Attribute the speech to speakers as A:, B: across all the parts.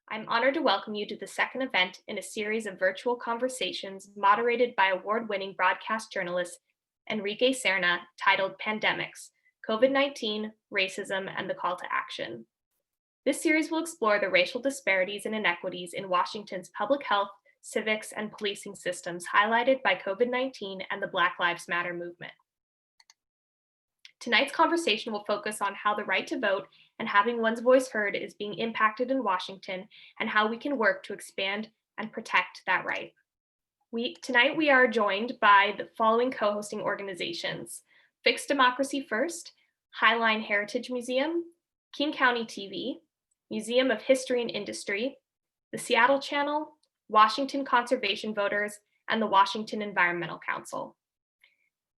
A: I'm honored to welcome you to the second event in a series of virtual conversations moderated by award-winning broadcast journalist Enrique Cerna titled Pandemics, COVID-19, Racism, and the Call to Action. This series will explore the racial disparities and inequities in Washington's public health, civics, and policing systems highlighted by COVID-19 and the Black Lives Matter movement. Tonight's conversation will focus on how the right to vote and having one's voice heard is being impacted in Washington and how we can work to expand and protect that right. Tonight we are joined by the following co-hosting organizations: Fix Democracy First, Highline Heritage Museum, King County TV, Museum of History and Industry, the Seattle Channel, Washington Conservation Voters, and the Washington Environmental Council.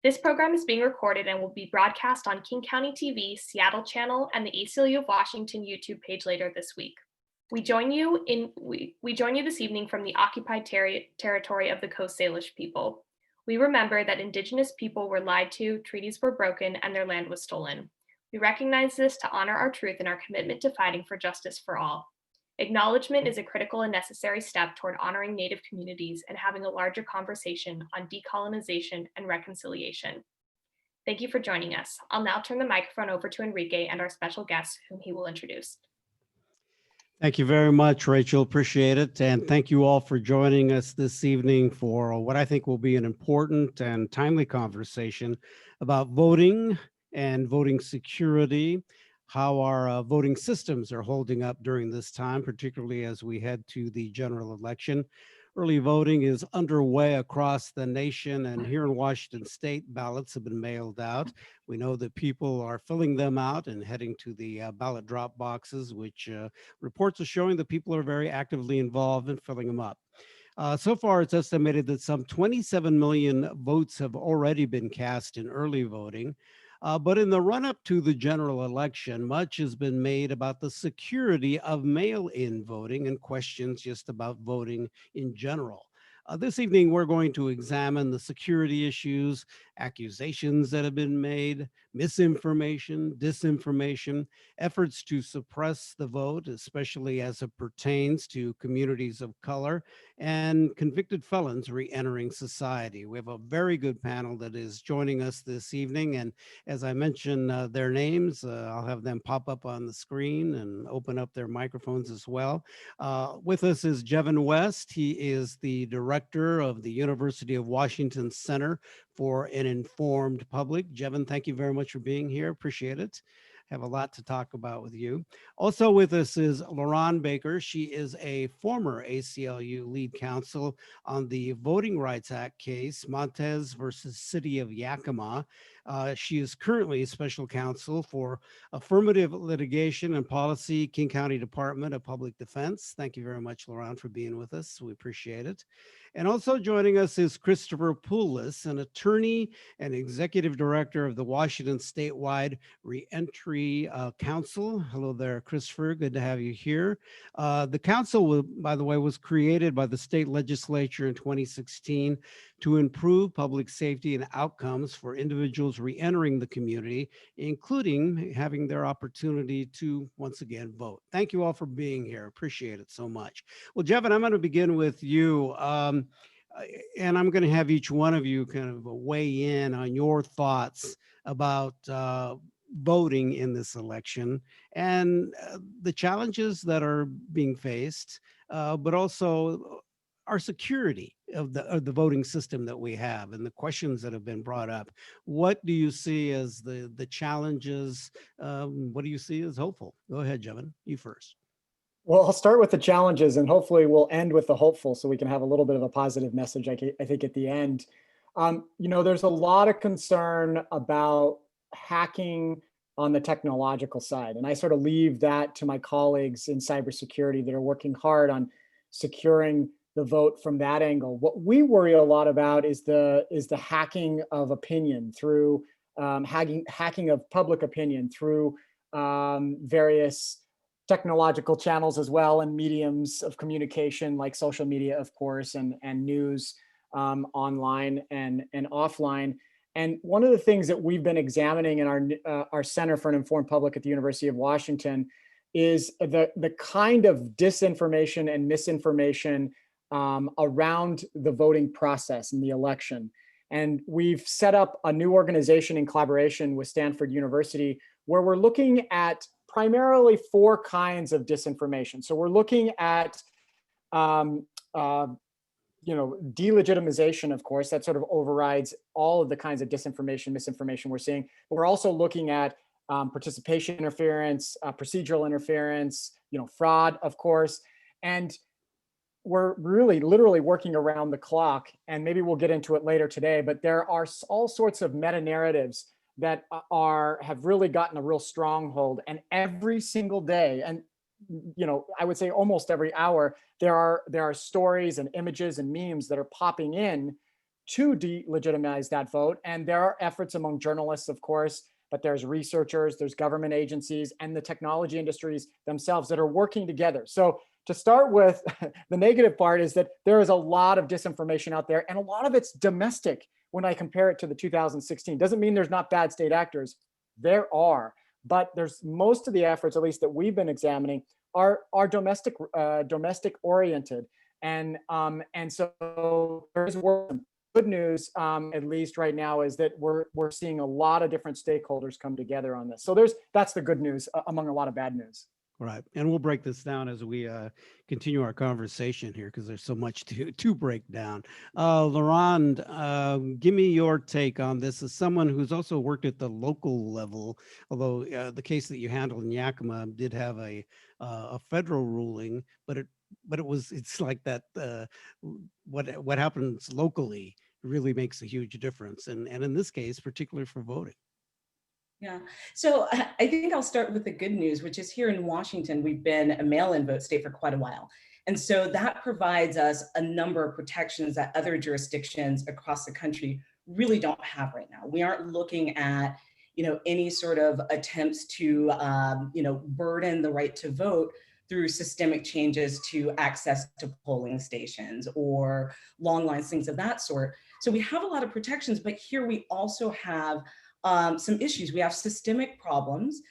A: This program is being recorded and will be broadcast on King County TV, Seattle Channel, and the ACLU Washington YouTube page later this week. We join you this evening from the occupied territory of the Coast Salish people. We remember that Indigenous people were lied to, treaties were broken, and their land was stolen. We recognize this to honor our truth and our commitment to fighting for justice for all. Acknowledgement is a critical and necessary step toward honoring Native communities and having a larger conversation on decolonization and reconciliation. Thank you for joining us. I'll now turn the microphone over to Enrique and our special guest, whom he will introduce.
B: Thank you very much, Rachel. Appreciate it. And thank you all for joining us this evening for what I think will be an important and timely conversation about voting and voting security, how our voting systems are holding up during this time, particularly as we head to the general election. Early voting is underway across the nation, and here in Washington State, ballots have been mailed out. We know that people are filling them out and heading to the ballot drop boxes, which reports are showing that people are very actively involved in filling them up. So far, it's estimated that some 27 million votes have already been cast in early voting. But in the run-up to the general election, much has been made about the security of mail-in voting and questions just about voting in general. This evening, we're going to examine the security issues, accusations that have been made, misinformation, disinformation, efforts to suppress the vote, especially as it pertains to communities of color, and convicted felons re-entering society. We have a very good panel that is joining us this evening, and as I mention their names, I'll have them pop up on the screen and open up their microphones as well. With us is Jevin West. He is the director of the University of Washington Center for an Informed Public. Jevin, thank you very much for being here. Appreciate it. Have a lot to talk about with you. Also with us is Lauren Baker. She is a former ACLU lead counsel on the Voting Rights Act case, Montez versus City of Yakima. She is currently special counsel for affirmative litigation and policy, King County Department of Public Defense. Thank you very much, Lauren, for being with us. We appreciate it. And also joining us is Christopher Poulos, an attorney and executive director of the Washington Statewide Reentry Council. Hello there, Christopher. Good to have you here. The council, by the way, was created by the state legislature in 2016 to improve public safety and outcomes for individuals re-entering the community, including having their opportunity to once again vote. Thank you all for being here. Appreciate it so much. Well, Jevin, I'm going to begin with you. And I'm going to have each one of you kind of weigh in on your thoughts about voting in this election and the challenges that are being faced, but also our security of the voting system that we have and the questions that have been brought up. What do you see as the challenges? What do you see as hopeful? Go ahead, Jevin, you first.
C: Well, I'll start with the challenges and hopefully we'll end with the hopeful so we can have a little bit of a positive message, I think, at the end. There's a lot of concern about hacking on the technological side. And I sort of leave that to my colleagues in cybersecurity that are working hard on securing the vote from that angle. What we worry a lot about is the hacking of opinion through hacking of public opinion through various technological channels as well, and mediums of communication like social media, of course, and news online and offline. And one of the things that we've been examining in our Center for an Informed Public at the University of Washington is the kind of disinformation and misinformation around the voting process in the election. And we've set up a new organization in collaboration with Stanford University where we're looking at primarily 4 kinds of disinformation. So we're looking at delegitimization, of course, that sort of overrides all of the kinds of disinformation, misinformation we're seeing. But we're also looking at participation interference, procedural interference, fraud, of course. And we're really literally working around the clock, and maybe we'll get into it later today, but there are all sorts of meta narratives that have really gotten a real stronghold. And every single day, and I would say almost every hour, there are stories and images and memes that are popping in to delegitimize that vote. And there are efforts among journalists, of course, but there's researchers, there's government agencies, and the technology industries themselves that are working together. So to start with, the negative part is that there is a lot of disinformation out there, and a lot of it's domestic when I compare it to the 2016. Doesn't mean there's not bad state actors. There are, but there's most of the efforts, at least that we've been examining, are domestic oriented, and so there's work. Good news, at least right now, is that we're seeing a lot of different stakeholders come together on this. So that's the good news among a lot of bad news.
B: Right. And we'll break this down as we continue our conversation here, because there's so much to break down. Laurent, give me your take on this as someone who's also worked at the local level, although the case that you handled in Yakima did have a federal ruling, but it's like that what happens locally really makes a huge difference. And in this case, particularly for voting.
D: Yeah, so I think I'll start with the good news, which is here in Washington, we've been a mail-in vote state for quite a while. And so that provides us a number of protections that other jurisdictions across the country really don't have right now. We aren't looking at, any sort of attempts to, burden the right to vote through systemic changes to access to polling stations or long lines, things of that sort. So we have a lot of protections, but here we also have some issues. We have systemic problems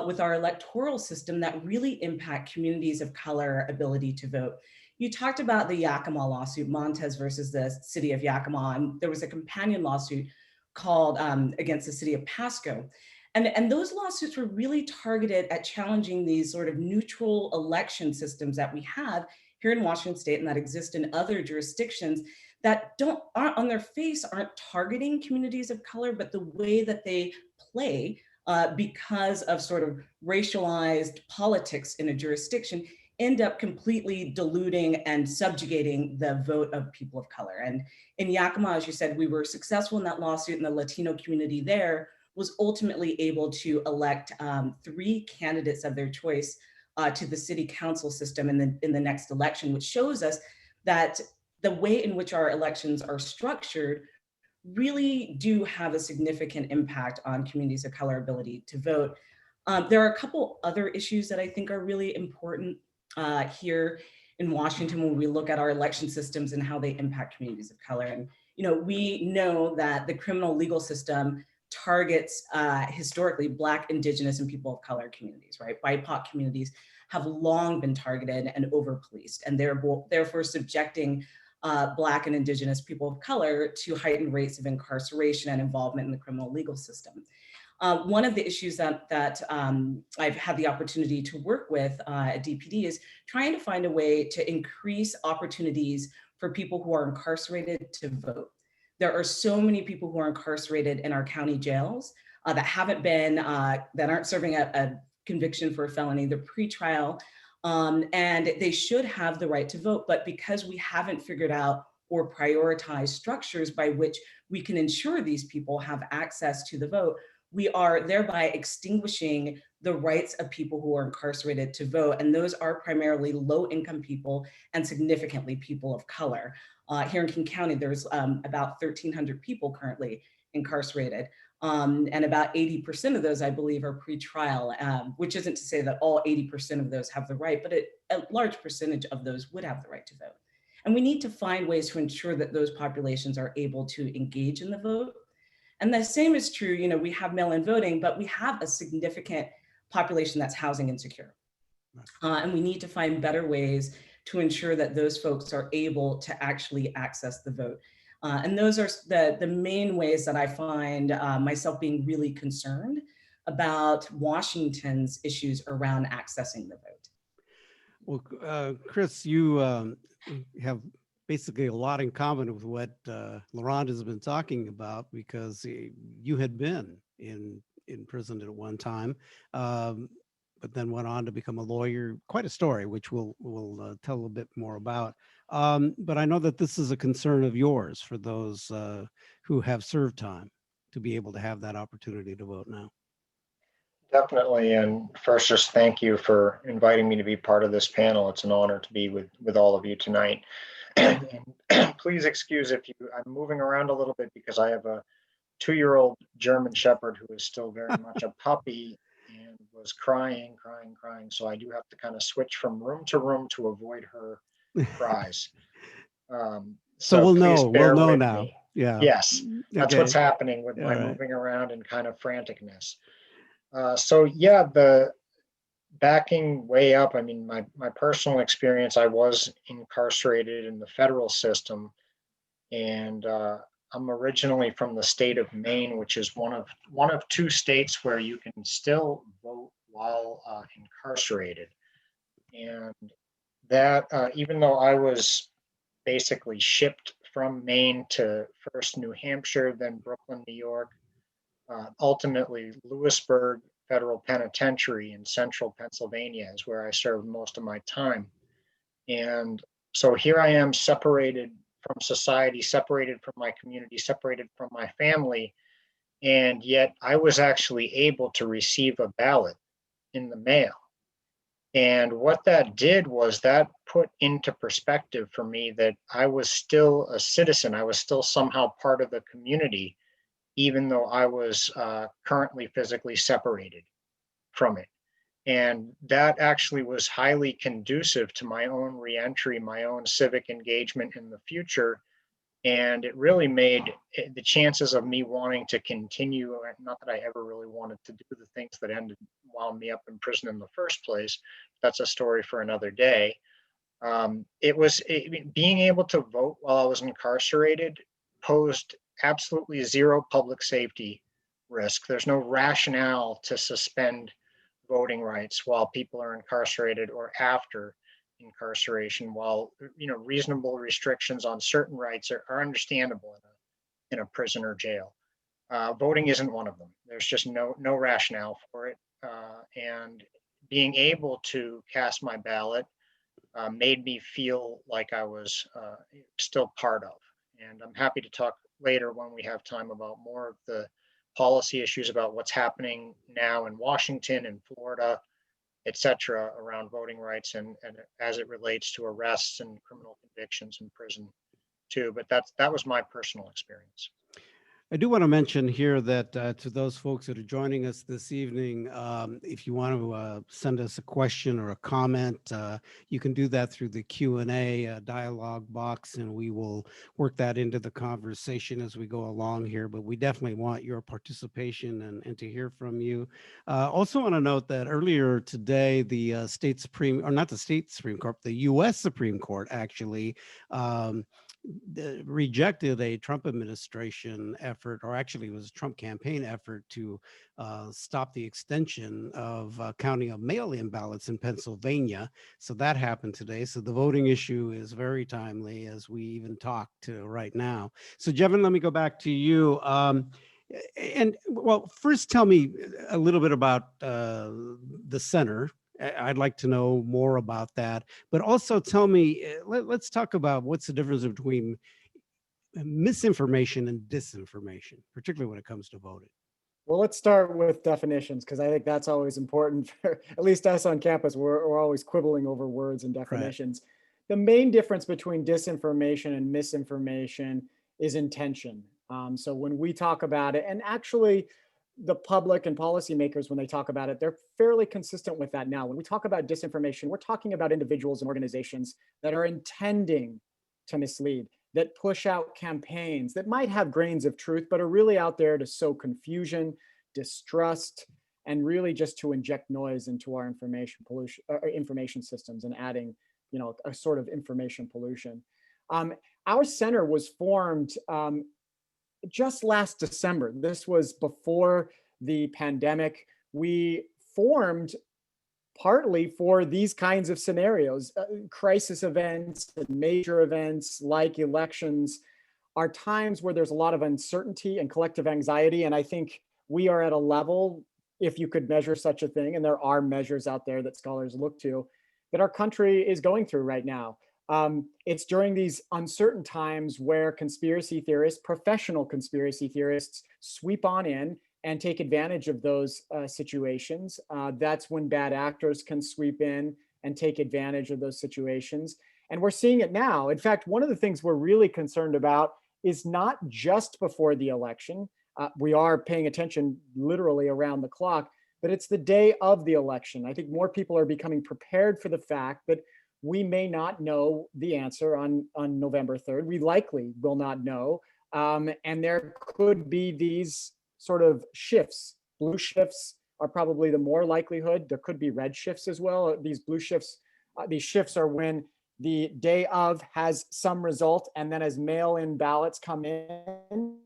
D: with our electoral system that really impact communities of color ability to vote. You talked about the Yakima lawsuit, Montez versus the city of Yakima, and there was a companion lawsuit called against the city of Pasco. And those lawsuits were really targeted at challenging these sort of neutral election systems that we have here in Washington state and that exist in other jurisdictions that aren't on their face, aren't targeting communities of color, but the way that they play because of sort of racialized politics in a jurisdiction end up completely diluting and subjugating the vote of people of color. And in Yakima, as you said, we were successful in that lawsuit, and the Latino community there was ultimately able to elect 3 candidates of their choice to the city council system in the next election, which shows us that the way in which our elections are structured really do have a significant impact on communities of color ability to vote. There are a couple other issues that I think are really important here in Washington when we look at our election systems and how they impact communities of color. And we know that the criminal legal system targets historically Black, Indigenous, and people of color communities, right? BIPOC communities have long been targeted and over-policed, and they're therefore subjecting Black and Indigenous people of color to heightened rates of incarceration and involvement in the criminal legal system. One of the issues that I've had the opportunity to work with at DPD is trying to find a way to increase opportunities for people who are incarcerated to vote. There are so many people who are incarcerated in our county jails that aren't serving a conviction for a felony, they're pretrial, and they should have the right to vote. But because we haven't figured out or prioritized structures by which we can ensure these people have access to the vote, we are thereby extinguishing the rights of people who are incarcerated to vote. And those are primarily low-income people and significantly people of color. Here in King County, there's about 1,300 people currently incarcerated. And about 80% of those, I believe, are pretrial, which isn't to say that all 80% of those have the right, but a large percentage of those would have the right to vote. And we need to find ways to ensure that those populations are able to engage in the vote. And the same is true, we have mail-in voting, but we have a significant population that's housing insecure. And we need to find better ways to ensure that those folks are able to actually access the vote. And those are the main ways that I find myself being really concerned about Washington's issues around accessing the vote.
B: Well, Chris, you have basically a lot in common with what Laurent has been talking about, because you had been in prison at one time, but then went on to become a lawyer. Quite a story, which we'll tell a bit more about. But I know that this is a concern of yours for those who have served time to be able to have that opportunity to vote now.
E: Definitely. And first, just thank you for inviting me to be part of this panel. It's an honor to be with all of you tonight. And please excuse if I'm moving around a little bit, because I have a 2-year-old German Shepherd who is still very much a puppy and was crying. So I do have to kind of switch from room to room to avoid her cries.
B: So we'll
E: please
B: know.
E: bear
B: We'll know
E: with
B: now.
E: me.
B: Yeah.
E: Yes, that's
B: Okay.
E: what's happening with my
B: All right.
E: moving around and kind of franticness. So yeah, the backing way up, I mean, my personal experience, I was incarcerated in the federal system, and I'm originally from the state of Maine, which is one of 2 states where you can still vote while incarcerated. And that, even though I was basically shipped from Maine to first New Hampshire, then Brooklyn, New York, ultimately Lewisburg Federal Penitentiary in central Pennsylvania is where I served most of my time. And so here I am, separated from society, separated from my community, separated from my family, and yet I was actually able to receive a ballot in the mail. And what that did was that put into perspective for me that I was still a citizen. I was still somehow part of the community, even though I was currently physically separated from it. And that actually was highly conducive to my own reentry, my own civic engagement in the future. And it really made the chances of me wanting to continue, not that I ever really wanted to do the things that wound me up in prison in the first place. That's a story for another day. Being able to vote while I was incarcerated posed absolutely zero public safety risk. There's no rationale to suspend voting rights while people are incarcerated or after incarceration, while reasonable restrictions on certain rights are understandable in a prison or jail. Voting isn't one of them. There's just no rationale for it. And being able to cast my ballot made me feel like I was still part of. And I'm happy to talk later when we have time about more of the policy issues about what's happening now in Washington and Florida, et cetera, around voting rights and as it relates to arrests and criminal convictions in prison too. But that was my personal experience.
B: I do want to mention here that to those folks that are joining us this evening, if you want to send us a question or a comment, you can do that through the Q&A dialogue box, and we will work that into the conversation as we go along here. But we definitely want your participation and to hear from you. Also want to note that earlier today, the U.S. Supreme Court actually rejected a Trump administration effort, or actually it was a Trump campaign effort to stop the extension of counting of mail-in ballots in Pennsylvania. So that happened today. So the voting issue is very timely as we even talk to right now. So Jevin, let me go back to you. And well, first tell me a little bit about the center. I'd like to know more about that, but also tell me, let's talk about what's the difference between misinformation and disinformation, particularly when it comes to voting.
C: Well, let's start with definitions, because I think that's always important for at least us on campus. We're always quibbling over words and definitions. Right. The main difference between disinformation and misinformation is intention. So when we talk about it, and actually the public and policymakers, when they talk about it, they're fairly consistent with that now. When we talk about disinformation, we're talking about individuals and organizations that are intending to mislead, that push out campaigns that might have grains of truth, but are really out there to sow confusion, distrust, and really just to inject noise into our information systems and adding, a sort of information pollution. Our center was formed just last December. This was before the pandemic. We formed partly for these kinds of scenarios. Crisis events and major events like elections are times where there's a lot of uncertainty and collective anxiety. And I think we are at a level, if you could measure such a thing, and there are measures out there that scholars look to, that our country is going through right now. It's during these uncertain times where conspiracy theorists, professional conspiracy theorists, sweep on in and take advantage of those situations. That's when bad actors can sweep in and take advantage of those situations. And we're seeing it now. In fact, one of the things we're really concerned about is not just before the election. We are paying attention literally around the clock, but it's the day of the election. I think more people are becoming prepared for the fact that we may not know the answer on November 3rd. We likely will not know. And there could be these sort of shifts. Blue shifts are probably the more likelihood. There could be red shifts as well. These blue shifts, these shifts are when the day of has some result, and then as mail-in ballots come in,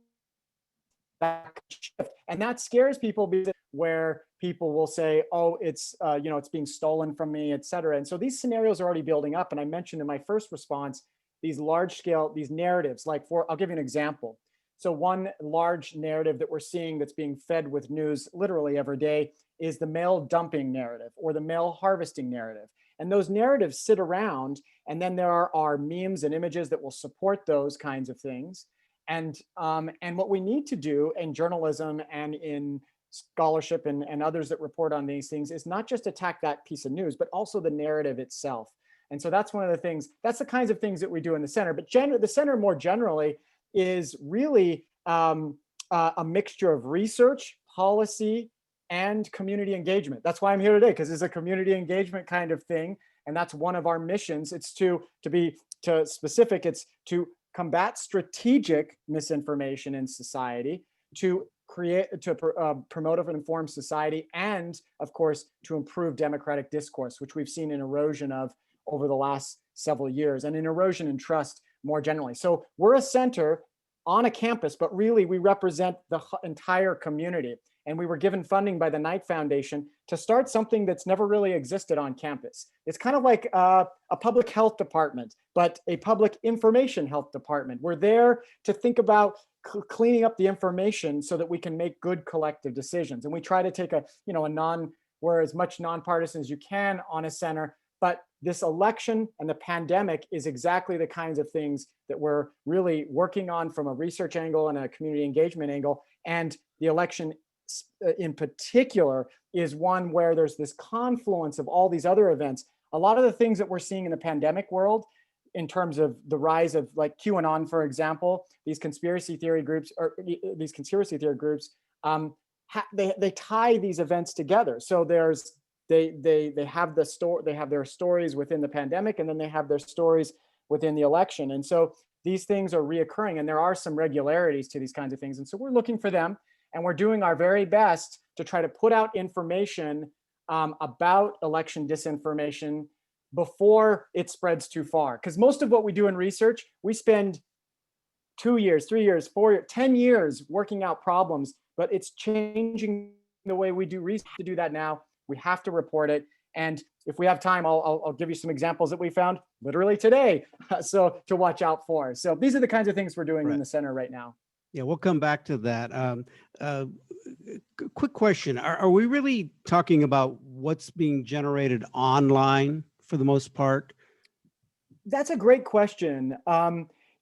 C: that shift. And that scares people, because where people will say, oh, it's it's being stolen from me, et cetera. And so these scenarios are already building up. And I mentioned in my first response, these large scale, these narratives, I'll give you an example. So one large narrative that we're seeing that's being fed with news literally every day is the mail dumping narrative or the mail harvesting narrative. And those narratives sit around, and then there are memes and images that will support those kinds of things. And what we need to do in journalism and in scholarship and others that report on these things is not just attack that piece of news, but also the narrative itself. And so that's one of the things, that's the kinds of things that we do in the center. But the center more generally is really a mixture of research, policy, and community engagement. That's why I'm here today, because it's a community engagement kind of thing. And that's one of our missions. It's to be specific, it's to combat strategic misinformation in society, to promote an informed society, and of course, to improve democratic discourse, which we've seen an erosion of over the last several years, and an erosion in trust more generally. So we're a center on a campus, but really we represent the entire community. And we were given funding by the Knight Foundation to start something that's never really existed on campus. It's kind of like a public health department, but a public information health department. We're there to think about cleaning up the information so that we can make good collective decisions. And we try to take we're as much nonpartisan as you can on a center. But this election and the pandemic is exactly the kinds of things that we're really working on from a research angle and a community engagement angle. And the election in particular is one where there's this confluence of all these other events. A lot of the things that we're seeing in the pandemic world, in terms of the rise of like QAnon, for example, these conspiracy theory groups, they tie these events together. So they have their stories within the pandemic, and then they have their stories within the election. And so these things are reoccurring, and there are some regularities to these kinds of things. And so we're looking for them, and we're doing our very best to try to put out information about election disinformation before it spreads too far. Because most of what we do in research, we spend 2 years, 3 years, 4 years, 10 years working out problems, but it's changing the way we do research. To do that now, we have to report it. And if we have time, I'll give you some examples that we found literally today, so to watch out for. So these are the kinds of things we're doing in the center right now.
B: Yeah, we'll come back to that. Quick question. Are we really talking about what's being generated online for the most part?
C: That's a great question.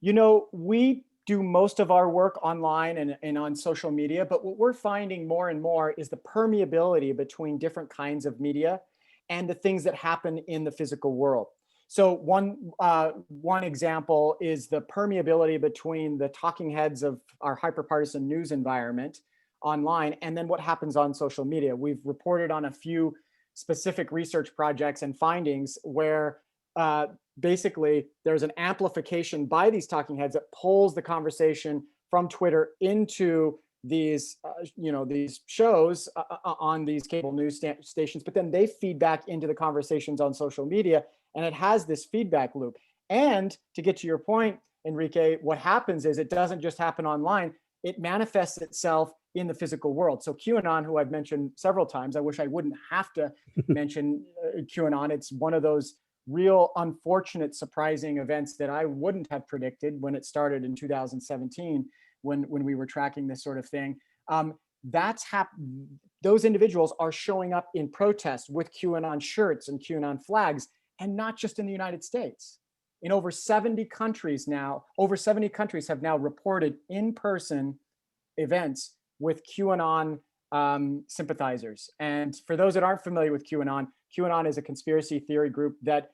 C: We do most of our work online and on social media, but what we're finding more and more is the permeability between different kinds of media and the things that happen in the physical world. So one example is the permeability between the talking heads of our hyperpartisan news environment online and then what happens on social media. We've reported on a few specific research projects and findings where basically there's an amplification by these talking heads that pulls the conversation from Twitter into these these shows on these cable news stations, but then they feed back into the conversations on social media, and it has this feedback loop. And to get to your point, Enrique, what happens is it doesn't just happen online, it manifests itself in the physical world. So QAnon, who I've mentioned several times, I wish I wouldn't have to mention QAnon. It's one of those real unfortunate, surprising events that I wouldn't have predicted when it started in 2017, when we were tracking this sort of thing. Those individuals are showing up in protest with QAnon shirts and QAnon flags, and not just in the United States. In over 70 countries have now reported in-person events with QAnon sympathizers. And for those that aren't familiar with QAnon, QAnon is a conspiracy theory group that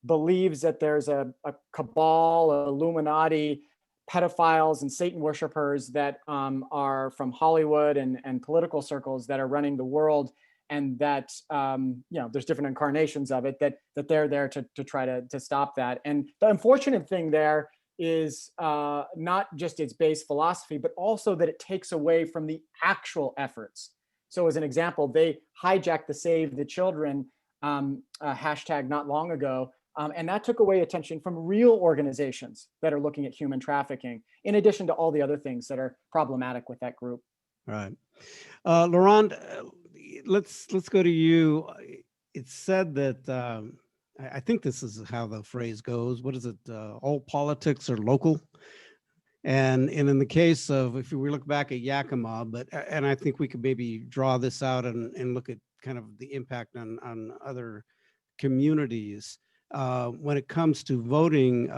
C: believes that there's a cabal, Illuminati, pedophiles and Satan worshipers that are from Hollywood and political circles that are running the world, and that there's different incarnations of it, that they're there to try to stop that. And the unfortunate thing there is not just its base philosophy, but also that it takes away from the actual efforts. So as an example, they hijacked the Save the Children hashtag not long ago, and that took away attention from real organizations that are looking at human trafficking, in addition to all the other things that are problematic with that group.
B: Right. Laurent, let's go to you. It's said that, I think this is how the phrase goes. What is it? All politics are local. And in the case of, if we look back at Yakima, and I think we could maybe draw this out and look at kind of the impact on other communities. When it comes to voting,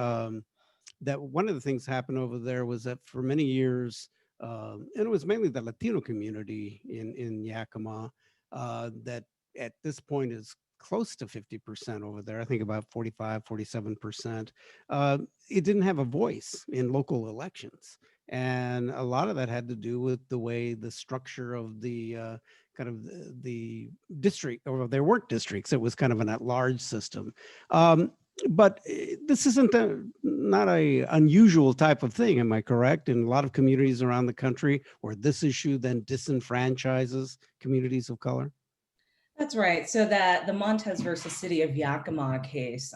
B: that one of the things happened over there was that for many years, and it was mainly the Latino community in Yakima, that at this point is close to 50% over there. I think about 45, 47%. It didn't have a voice in local elections. And a lot of that had to do with the way the structure of the kind of the district, or there weren't districts, it was kind of an at-large system. But this isn't not a unusual type of thing, am I correct? In a lot of communities around the country where this issue then disenfranchises communities of color?
D: That's right. So that the Montez versus City of Yakima case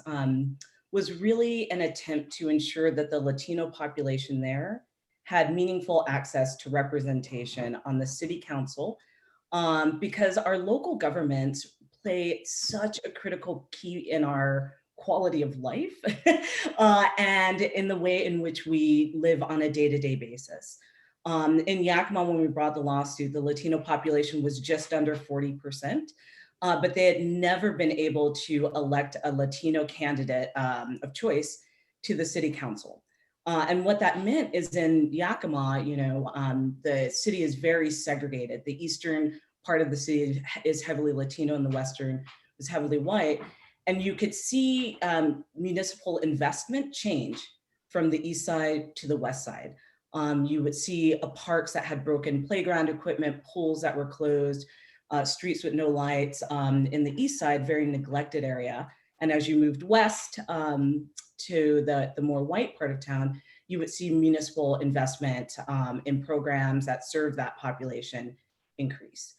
D: was really an attempt to ensure that the Latino population there had meaningful access to representation on the city council, because our local governments play such a critical key in our quality of life and in the way in which we live on a day-to-day basis. In Yakima, when we brought the lawsuit, the Latino population was just under 40%, but they had never been able to elect a Latino candidate of choice to the city council. And what that meant is in Yakima, the city is very segregated. The eastern part of the city is heavily Latino and the western is heavily white. And you could see municipal investment change from the east side to the west side. You would see parks that had broken playground equipment, pools that were closed, streets with no lights. In the east side, very neglected area. And as you moved west to the more white part of town, you would see municipal investment in programs that serve that population increase.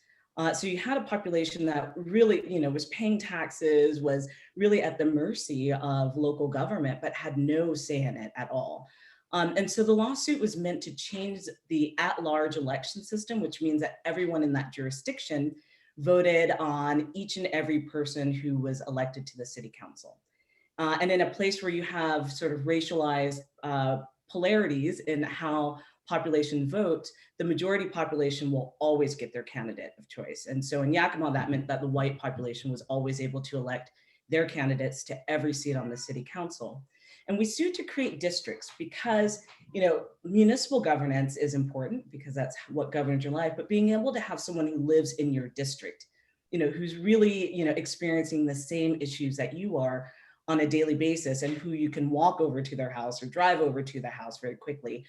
D: So you had a population that really, was paying taxes, was really at the mercy of local government, but had no say in it at all. And so the lawsuit was meant to change the at-large election system, which means that everyone in that jurisdiction voted on each and every person who was elected to the city council. And in a place where you have sort of racialized polarities in how population votes, the majority population will always get their candidate of choice. And so in Yakima, that meant that the white population was always able to elect their candidates to every seat on the city council. And we sued to create districts because, municipal governance is important because that's what governs your life, but being able to have someone who lives in your district, who's really, experiencing the same issues that you are on a daily basis and who you can walk over to their house or drive over to the house very quickly,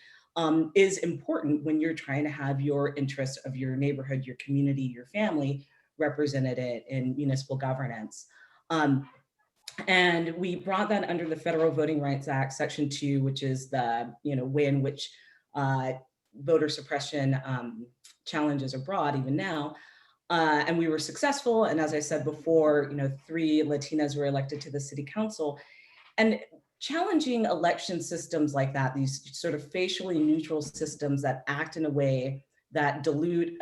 D: is important when you're trying to have your interests of your neighborhood, your community, your family represented in municipal governance. And we brought that under the Federal Voting Rights Act, Section 2, which is the way in which voter suppression challenges are broad even now. And we were successful. And as I said before, 3 Latinas were elected to the city council. And challenging election systems like that, these sort of facially neutral systems that act in a way that dilute,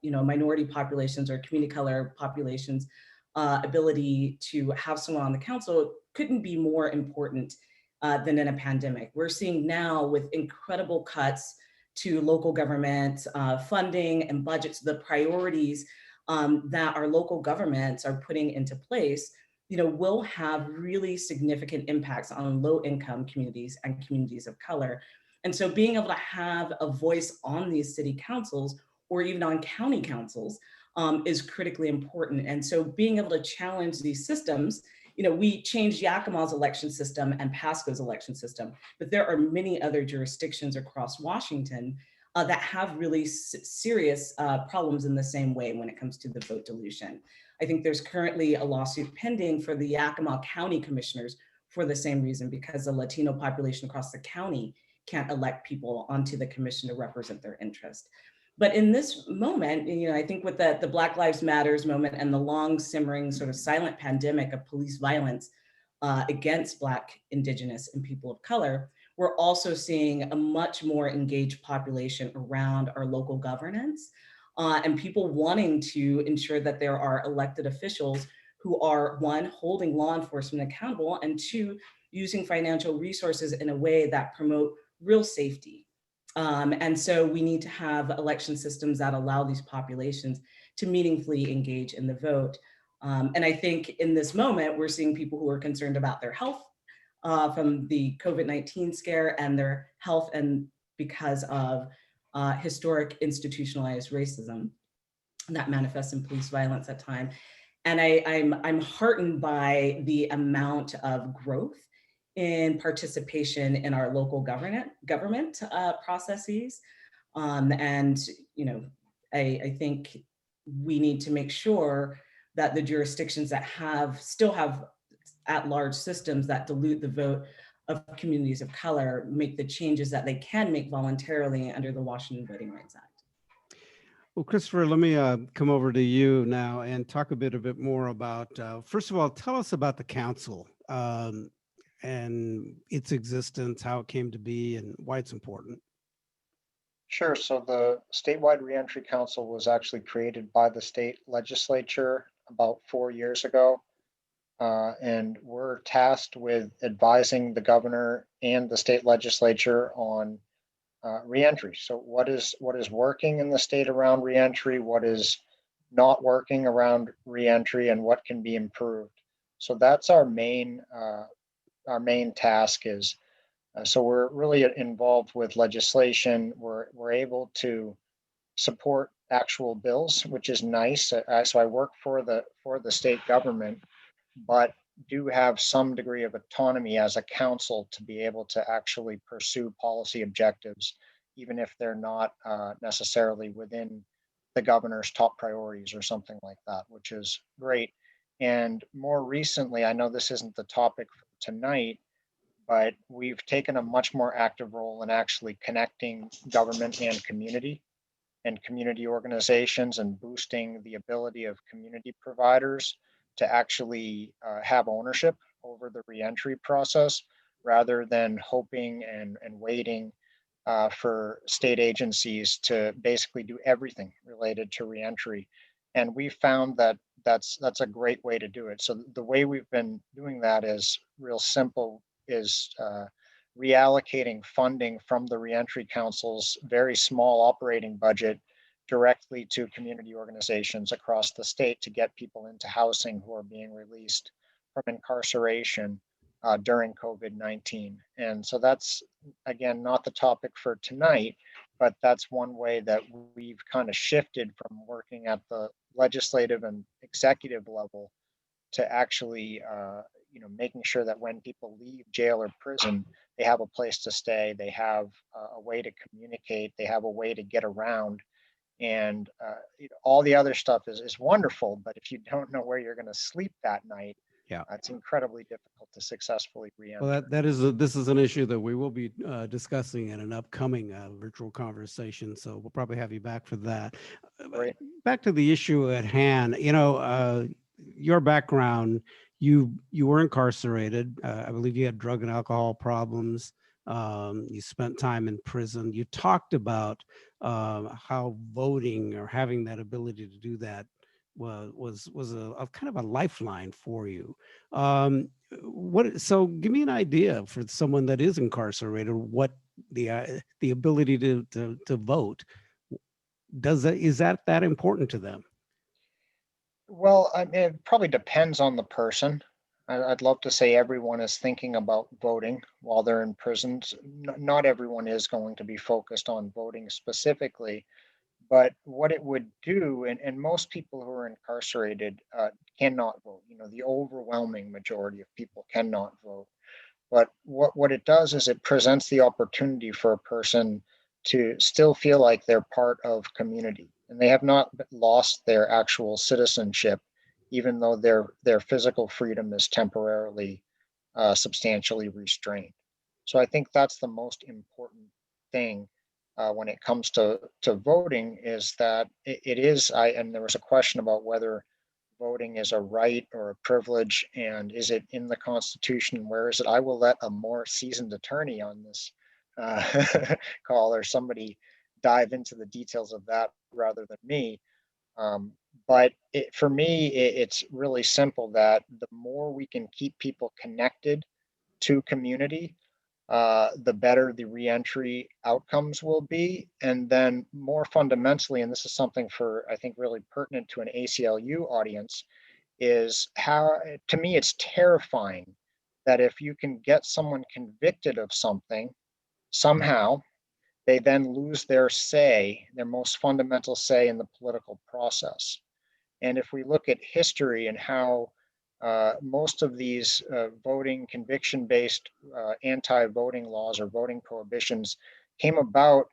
D: minority populations or community color populations' ability to have someone on the council couldn't be more important than in a pandemic. We're seeing now with incredible cuts to local government funding and budgets, the priorities that our local governments are putting into place, will have really significant impacts on low-income communities and communities of color. And so being able to have a voice on these city councils or even on county councils is critically important. And so being able to challenge these systems, we changed Yakima's election system and Pasco's election system, but there are many other jurisdictions across Washington that have really serious problems in the same way when it comes to the vote dilution. I think there's currently a lawsuit pending for the Yakima County commissioners for the same reason, because the Latino population across the county can't elect people onto the commission to represent their interest. But in this moment, I think with the Black Lives Matters moment and the long simmering sort of silent pandemic of police violence against Black, Indigenous, and people of color, we're also seeing a much more engaged population around our local governance and people wanting to ensure that there are elected officials who are, 1, holding law enforcement accountable, and 2, using financial resources in a way that promote real safety. And so we need to have election systems that allow these populations to meaningfully engage in the vote. And I think in this moment, we're seeing people who are concerned about their health from the COVID-19 scare and their health, and because of historic institutionalized racism that manifests in police violence at times. And I'm heartened by the amount of growth in participation in our local government processes. And I think we need to make sure that the jurisdictions that still have at-large systems that dilute the vote of communities of color make the changes that they can make voluntarily under the Washington Voting Rights Act.
B: Well, Christopher, let me come over to you now and talk a bit more about, first of all, tell us about the council and its existence, how it came to be, and why it's important.
E: Sure. So the Statewide Reentry Council was actually created by the state legislature about 4 years ago. And we're tasked with advising the governor and the state legislature on reentry. So what is working in the state around reentry, what is not working around reentry, and what can be improved. So that's our main task is. So we're really involved with legislation. We're able to support actual bills, which is nice. So I work for the state government, but do have some degree of autonomy as a council to be able to actually pursue policy objectives, even if they're not necessarily within the governor's top priorities or something like that, which is great. And more recently, I know this isn't the topic for tonight, but we've taken a much more active role in actually connecting government and community organizations and boosting the ability of community providers to actually have ownership over the reentry process rather than hoping and waiting for state agencies to basically do everything related to reentry. And we found that that's a great way to do it. So the way we've been doing that is real simple, is reallocating funding from the Reentry Council's very small operating budget directly to community organizations across the state to get people into housing who are being released from incarceration during COVID-19. And so that's, again, not the topic for tonight, but that's one way that we've kind of shifted from working at the legislative and executive level to actually making sure that when people leave jail or prison, they have a place to stay, they have a way to communicate, they have a way to get around. And all the other stuff is wonderful, but if you don't know where you're going to sleep that night,
B: Yeah.
E: It's incredibly difficult to successfully re-enter.
B: Well, this is an issue that we will be discussing in an upcoming virtual conversation. So we'll probably have you back for that.
E: Right.
B: Back to the issue at hand. Your background. You were incarcerated. I believe you had drug and alcohol problems. You spent time in prison. You talked about how voting or having that ability to do that was a kind of a lifeline for you. So give me an idea for someone that is incarcerated, what the ability to vote is that important to them?
E: Well, I mean, it probably depends on the person. I'd love to say everyone is thinking about voting while they're in prisons. Not everyone is going to be focused on voting specifically, but what it would do, and most people who are incarcerated cannot vote. The overwhelming majority of people cannot vote. But what it does is it presents the opportunity for a person to still feel like they're part of community and they have not lost their actual citizenship, even though their physical freedom is temporarily substantially restrained. So I think that's the most important thing when it comes to voting, is that it is, and there was a question about whether voting is a right or a privilege, and is it in the Constitution? Where is it? I will let a more seasoned attorney on this call, or somebody dive into the details of that rather than me. But for me, it's really simple that the more we can keep people connected to community, the better the reentry outcomes will be. And then more fundamentally, and this is something for, I think, really pertinent to an ACLU audience, is how, to me, it's terrifying that if you can get someone convicted of something, somehow they then lose their say, their most fundamental say in the political process. And if we look at history and how most of these voting conviction-based anti-voting laws or voting prohibitions came about,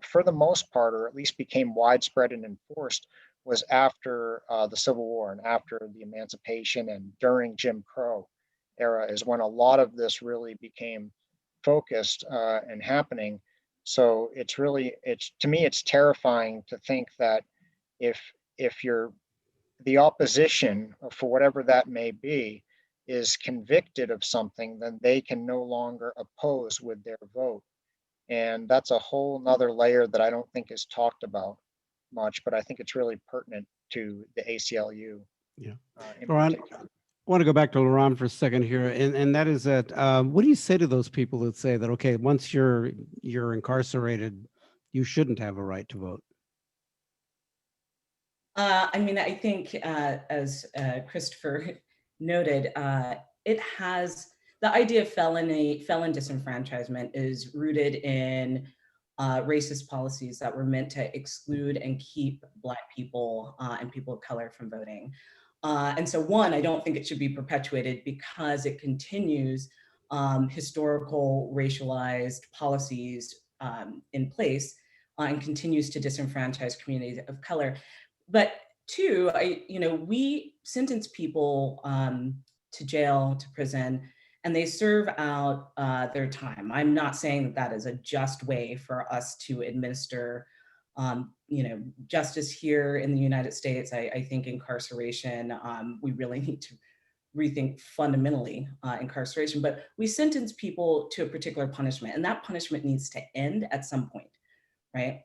E: for the most part, or at least became widespread and enforced, was after the Civil War and after the Emancipation and during Jim Crow era is when a lot of this really became focused and happening. So to me, it's terrifying to think that if you're the opposition, for whatever that may be, is convicted of something, then they can no longer oppose with their vote. And that's a whole nother layer that I don't think is talked about much, but I think it's really pertinent to the ACLU.
B: Yeah.
E: In
B: Laurent,
E: particular.
B: I want to go back to Laurent for a second here, and that is that what do you say to those people that say that, okay, once you're incarcerated, you shouldn't have a right to vote?
D: I mean, I think as Christopher noted, it has the idea of felon disenfranchisement is rooted in racist policies that were meant to exclude and keep Black people and people of color from voting. And so one, I don't think it should be perpetuated because it continues historical racialized policies in place and continues to disenfranchise communities of color. But two, we sentence people to jail, to prison, and they serve out their time. I'm not saying that that is a just way for us to administer, justice here in the United States. I think incarceration, we really need to rethink fundamentally incarceration, but we sentence people to a particular punishment, and that punishment needs to end at some point, right?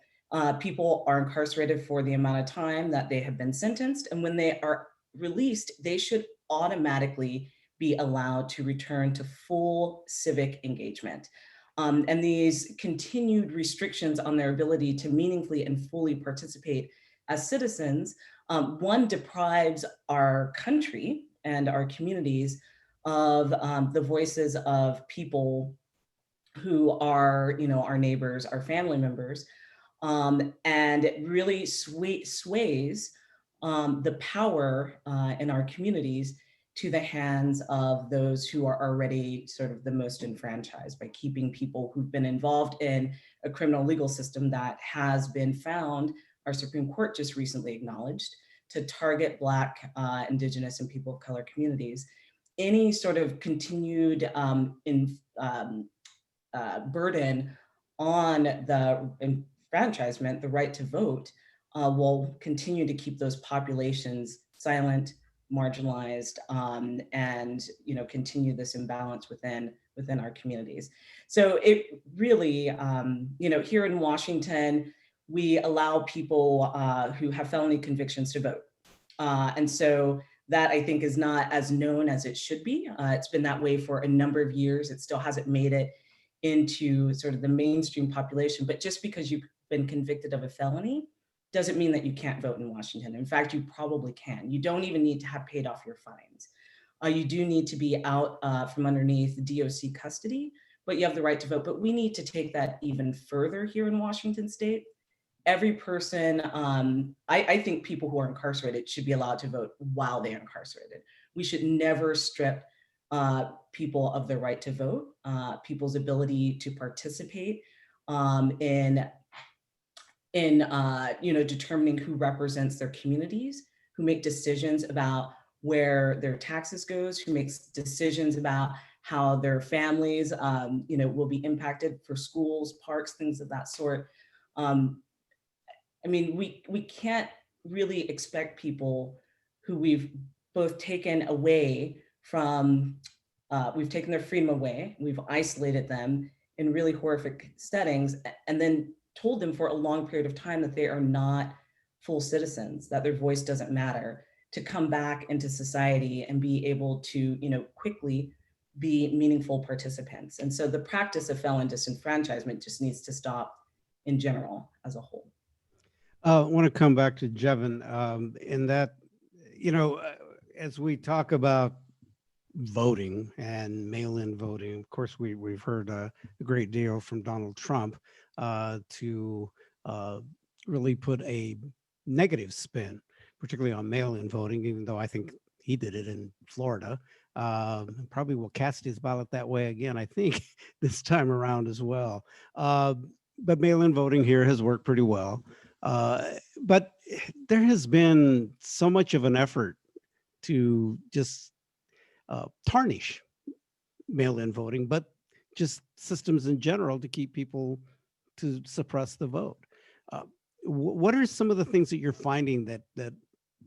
D: People are incarcerated for the amount of time that they have been sentenced, and when they are released, they should automatically be allowed to return to full civic engagement. And these continued restrictions on their ability to meaningfully and fully participate as citizens, one, deprives our country and our communities of the voices of people who are, our neighbors, our family members, and it really sways the power in our communities to the hands of those who are already sort of the most enfranchised, by keeping people who've been involved in a criminal legal system that has been found, our Supreme Court just recently acknowledged, to target Black, Indigenous, and people of color communities. any sort of continued burden on the enfranchisement, the right to vote, will continue to keep those populations silent, marginalized, and continue this imbalance within our communities. So it really, here in Washington, we allow people who have felony convictions to vote. And so that, I think, is not as known as it should be. It's been that way for a number of years. It still hasn't made it into sort of the mainstream population. But just because you've been convicted of a felony doesn't mean that you can't vote in Washington. In fact, you probably can. You don't even need to have paid off your fines. You do need to be out from underneath DOC custody, but you have the right to vote. But we need to take that even further here in Washington state. Every person, I think people who are incarcerated should be allowed to vote while they're incarcerated. We should never strip people of their right to vote, people's ability to participate in determining who represents their communities, who make decisions about where their taxes goes, who makes decisions about how their families will be impacted for schools, parks, things of that sort. I mean, we can't really expect people who we've both taken away from, we've taken their freedom away, we've isolated them in really horrific settings, and then told them for a long period of time that they are not full citizens, that their voice doesn't matter, to come back into society and be able to, quickly be meaningful participants. And so the practice of felon disenfranchisement just needs to stop in general as a whole.
B: I want to come back to Jevin in that, as we talk about voting and mail-in voting, of course, we've heard a great deal from Donald Trump to really put a negative spin, particularly on mail-in voting, even though I think he did it in Florida. Probably will cast his ballot that way again, I think, this time around as well. But mail-in voting here has worked pretty well. But there has been so much of an effort to just tarnish mail-in voting, but just systems in general to keep people to suppress the vote. What are some of the things that you're finding that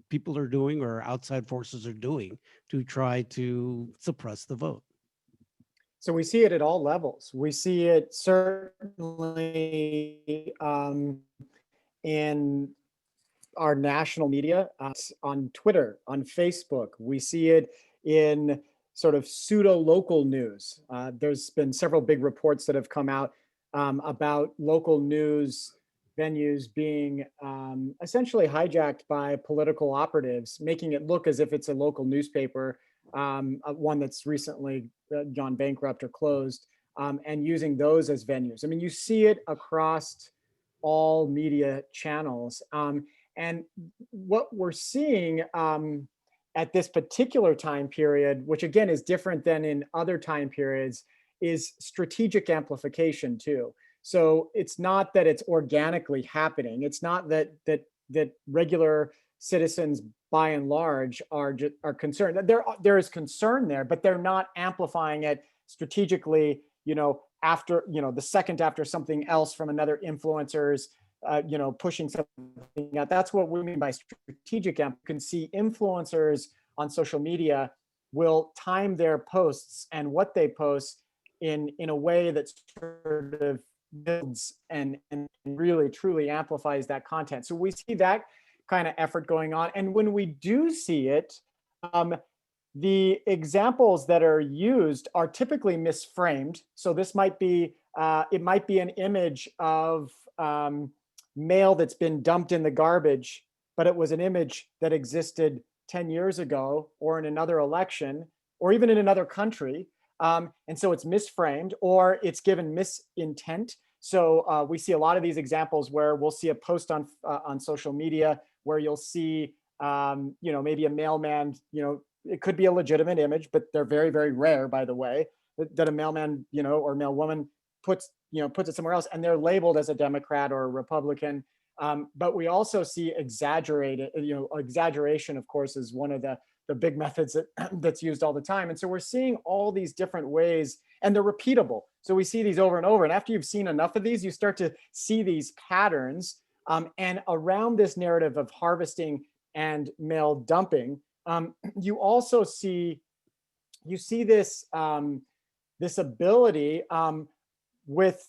B: people are doing or outside forces are doing to try to suppress the vote?
C: So we see it at all levels. We see it certainly in our national media, on Twitter, on Facebook. We see it in sort of pseudo-local news. There's been several big reports that have come out about local news venues being essentially hijacked by political operatives, making it look as if it's a local newspaper, one that's recently gone bankrupt or closed, and using those as venues. I mean, you see it across all media channels. And what we're seeing at this particular time period, which again is different than in other time periods, is strategic amplification too. So it's not that it's organically happening. It's not that regular citizens, by and large, are concerned. There is concern there, but they're not amplifying it strategically. After the second after something else from another influencer's, pushing something out. That's what we mean by strategic amp. You can see influencers on social media will time their posts and what they post in a way that sort of builds and really truly amplifies that content. So we see that kind of effort going on. And when we do see it, the examples that are used are typically misframed. So this might be, it might be an image of mail that's been dumped in the garbage, but it was an image that existed 10 years ago or in another election or even in another country. And so it's misframed or it's given misintent. So we see a lot of these examples where we'll see a post on social media where you'll see, maybe a mailman, it could be a legitimate image, but they're very, very rare, by the way, that a mailman, or mailwoman puts it somewhere else and they're labeled as a Democrat or a Republican. But we also see exaggerated, exaggeration, of course, is one of the the big methods that's used all the time. And so we're seeing all these different ways, and they're repeatable. So we see these over and over. And after you've seen enough of these, you start to see these patterns. And around this narrative of harvesting and male dumping, you also see this this ability with,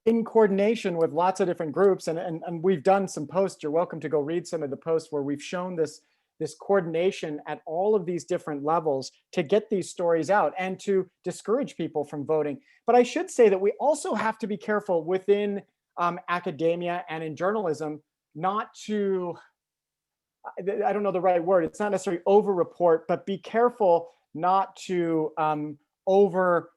C: in coordination with lots of different groups, and we've done some posts. You're welcome to go read some of the posts where we've shown this coordination at all of these different levels to get these stories out and to discourage people from voting. But I should say that we also have to be careful within academia and in journalism not to, I don't know the right word, it's not necessarily over-report, but be careful not to over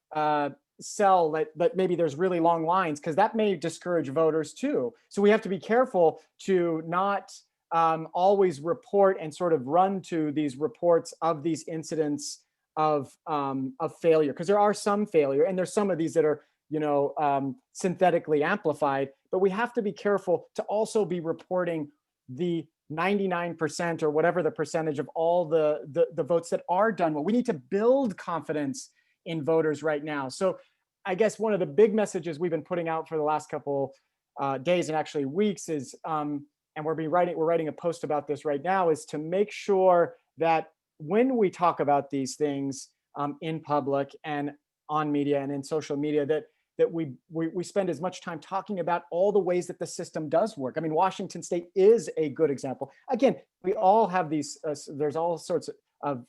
C: sell that maybe there's really long lines, because that may discourage voters too. So we have to be careful to not always report and sort of run to these reports of these incidents of failure, because there are some failure, and there's some of these that are synthetically amplified. But we have to be careful to also be reporting the 99% or whatever the percentage of all the votes that are done well. We need to build confidence in voters right now. So I guess one of the big messages we've been putting out for the last couple days and actually weeks is, and we're writing a post about this right now, is to make sure that when we talk about these things in public and on media and in social media, that we spend as much time talking about all the ways that the system does work. I mean, Washington State is a good example. Again, we all have these, there's all sorts of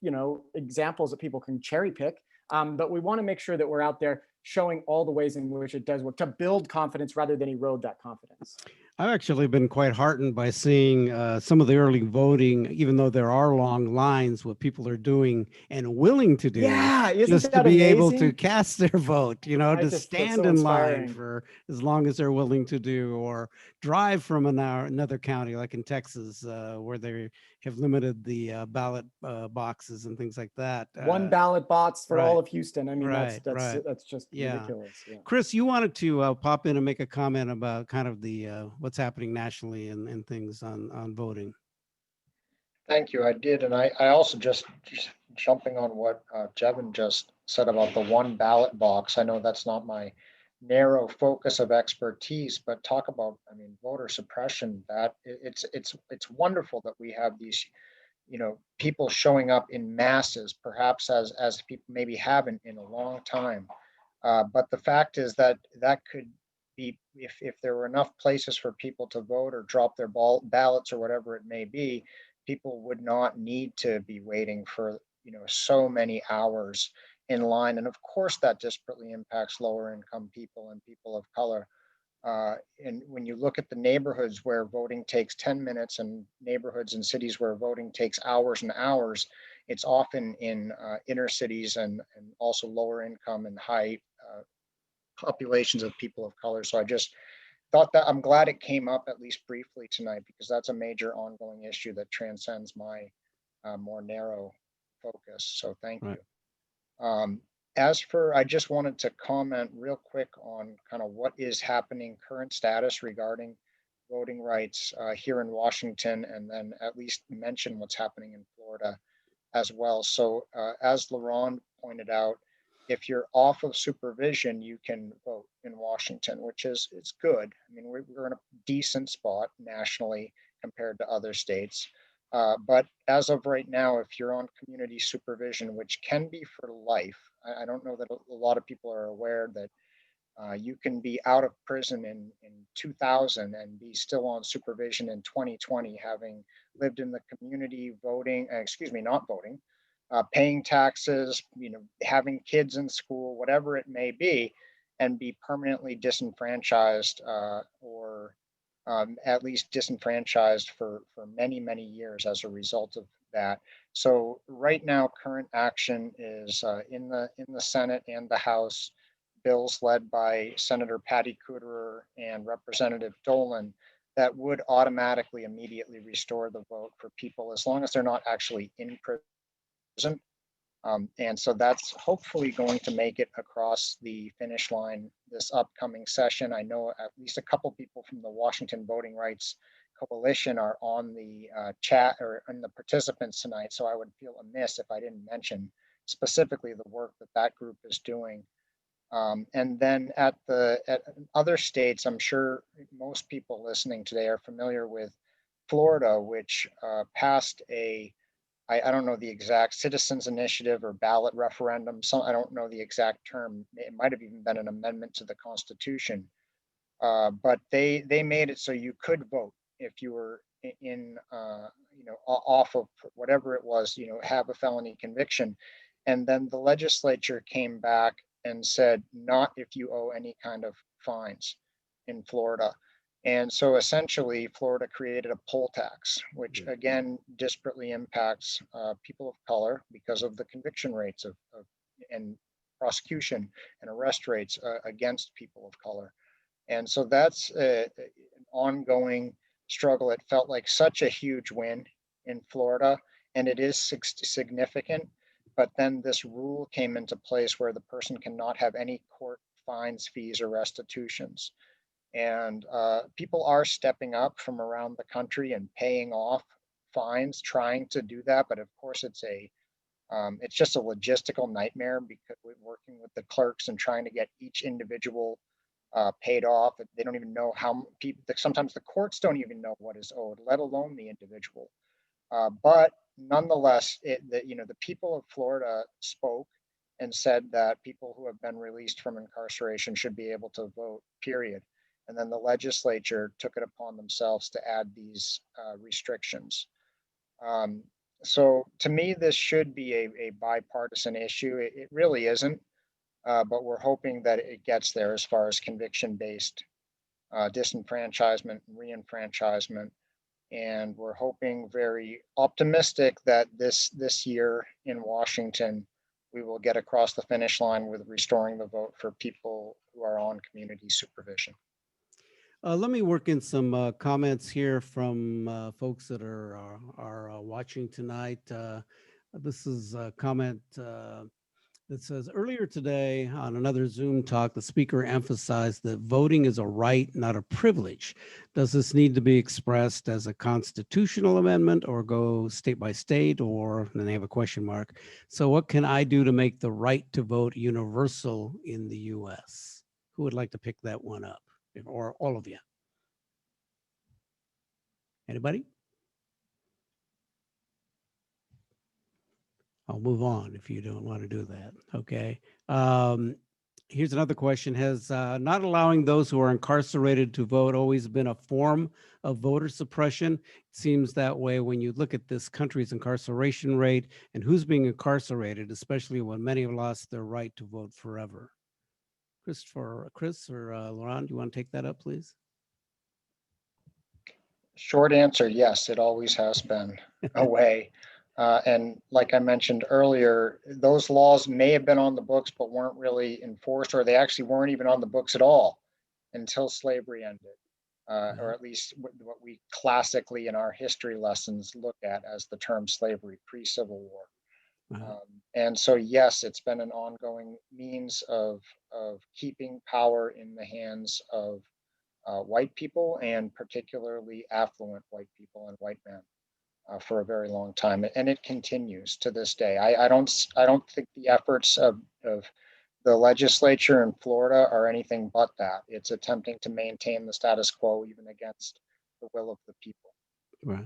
C: examples that people can cherry pick, but we want to make sure that we're out there showing all the ways in which it does work to build confidence rather than erode that confidence.
B: I've actually been quite heartened by seeing some of the early voting, even though there are long lines, what people are doing and willing to do,
C: Yeah, isn't
B: just
C: that
B: to be able
C: amazing?
B: to cast their vote, to
C: That's
B: stand
C: so
B: in line
C: inspiring.
B: for as long as they're willing to do, or drive from another county, like in Texas, where they have limited the ballot boxes and things like that.
C: One ballot box for
B: right.
C: all of Houston. I mean,
B: Right,
C: that's just
B: Yeah.
C: ridiculous. Yeah.
B: Chris, you wanted to pop in and make a comment about kind of the what's happening nationally and things on voting.
E: Thank you, I did. And I also just jumping on what Jevin just said about the one ballot box. I know that's not my narrow focus of expertise, but talk about, voter suppression, that it's wonderful that we have these, people showing up in masses, perhaps as people maybe haven't in a long time. But the fact is that could be, if there were enough places for people to vote or drop their ballots or whatever it may be, people would not need to be waiting for so many hours in line. And of course, that disparately impacts lower income people and people of color. And when you look at the neighborhoods where voting takes 10 minutes and neighborhoods and cities where voting takes hours and hours, it's often in inner cities and also lower income and high populations of people of color. So I just thought that I'm glad it came up at least briefly tonight, because that's a major ongoing issue that transcends my more narrow focus. So thank you. As for, I just wanted to comment real quick on kind of what is happening, current status regarding voting rights here in Washington, and then at least mention what's happening in Florida as well. So as LaRon pointed out, if you're off of supervision, you can vote in Washington, which is good. We're in a decent spot nationally compared to other states. But as of right now, if you're on community supervision, which can be for life, I don't know that a lot of people are aware that you can be out of prison in 2000 and be still on supervision in 2020, having lived in the community, not voting, paying taxes, having kids in school, whatever it may be, and be permanently disenfranchised or at least disenfranchised for many, many years as a result of that. So right now, current action is in the Senate and the House, bills led by Senator Patty Kuderer and Representative Dolan that would automatically immediately restore the vote for people as long as they're not actually in prison. And so that's hopefully going to make it across the finish line this upcoming session. I know at least a couple people from the Washington Voting Rights coalition are on the chat or on the participants tonight, so I would feel amiss if I didn't mention specifically the work that that group is doing. And then at other states, I'm sure most people listening today are familiar with Florida, which passed I don't know the exact citizens initiative or ballot referendum. I don't know the exact term. It might have even been an amendment to the Constitution. But they made it so you could vote if you were in, off of whatever it was, have a felony conviction. And then the legislature came back and said, not if you owe any kind of fines in Florida. And so essentially, Florida created a poll tax, which again disparately impacts people of color because of the conviction rates and prosecution and arrest rates against people of color. And so that's an ongoing struggle. It felt like such a huge win in Florida, and it is significant. But then this rule came into place where the person cannot have any court fines, fees, or restitutions. And people are stepping up from around the country and paying off fines, trying to do that. But of course, it's just a logistical nightmare because we're working with the clerks and trying to get each individual paid off. They don't even know how people. Sometimes the courts don't even know what is owed, let alone the individual. But nonetheless, the people of Florida spoke and said that people who have been released from incarceration should be able to vote, period. And then the legislature took it upon themselves to add these restrictions. So to me, this should be a bipartisan issue. It really isn't, but we're hoping that it gets there as far as conviction-based disenfranchisement and reenfranchisement. And we're hoping, very optimistic, that this year in Washington, we will get across the finish line with restoring the vote for people who are on community supervision.
B: Let me work in some comments here from folks that are watching tonight. This is a comment that says, earlier today on another Zoom talk, the speaker emphasized that voting is a right, not a privilege. Does this need to be expressed as a constitutional amendment or go state by state, or then they have a question mark. So what can I do to make the right to vote universal in the US? Who would like to pick that one up? Or all of you? Anybody? I'll move on if you don't want to do that. Okay. Here's another question. Has not allowing those who are incarcerated to vote always been a form of voter suppression? It seems that way when you look at this country's incarceration rate and who's being incarcerated, especially when many have lost their right to vote forever. Chris or Laurent, do you want to take that up, please?
E: Short answer, yes, it always has been a way. And like I mentioned earlier, those laws may have been on the books, but weren't really enforced, or they actually weren't even on the books at all until slavery ended, or at least what we classically in our history lessons look at as the term slavery, pre-Civil War. And so, yes, it's been an ongoing means of keeping power in the hands of white people, and particularly affluent white people and white men for a very long time. And it continues to this day. I don't think the efforts of the legislature in Florida are anything but that. It's attempting to maintain the status quo even against the will of the people.
B: Right.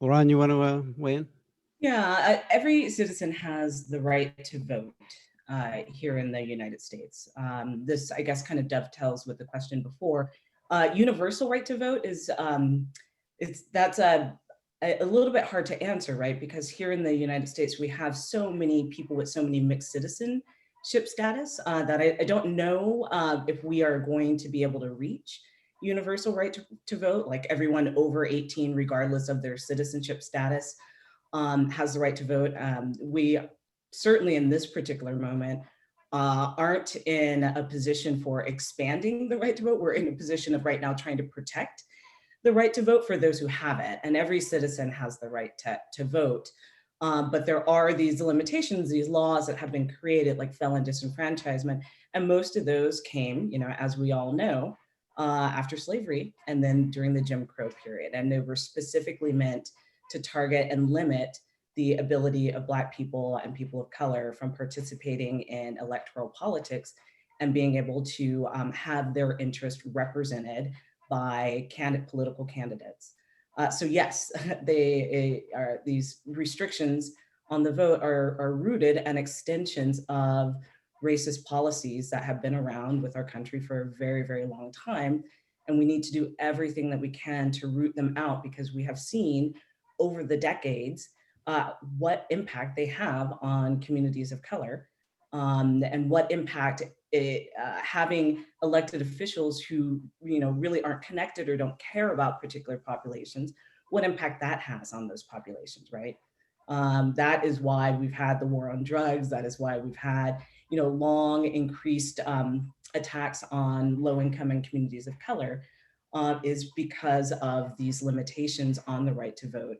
B: Laurent, you want to weigh in?
D: Yeah, every citizen has the right to vote here in the United States. This, I guess, kind of dovetails with the question before. Universal right to vote is that's a little bit hard to answer, right? Because here in the United States, we have so many people with so many mixed citizenship status that I don't know if we are going to be able to reach universal right to vote. Like everyone over 18, regardless of their citizenship status, has the right to vote. We certainly in this particular moment aren't in a position for expanding the right to vote. We're in a position of right now trying to protect the right to vote for those who have it. And every citizen has the right to vote. But there are these limitations, these laws that have been created, like felon disenfranchisement. And most of those came, as we all know, after slavery and then during the Jim Crow period. And they were specifically meant to target and limit the ability of Black people and people of color from participating in electoral politics and being able to have their interest represented by political candidates. So yes, these restrictions on the vote are rooted and extensions of racist policies that have been around with our country for a very, very long time. And we need to do everything that we can to root them out, because we have seen over the decades what impact they have on communities of color, and what impact having elected officials who really aren't connected or don't care about particular populations, what impact that has on those populations, right? That is why we've had the war on drugs. That is why we've had long increased attacks on low income and communities of color, is because of these limitations on the right to vote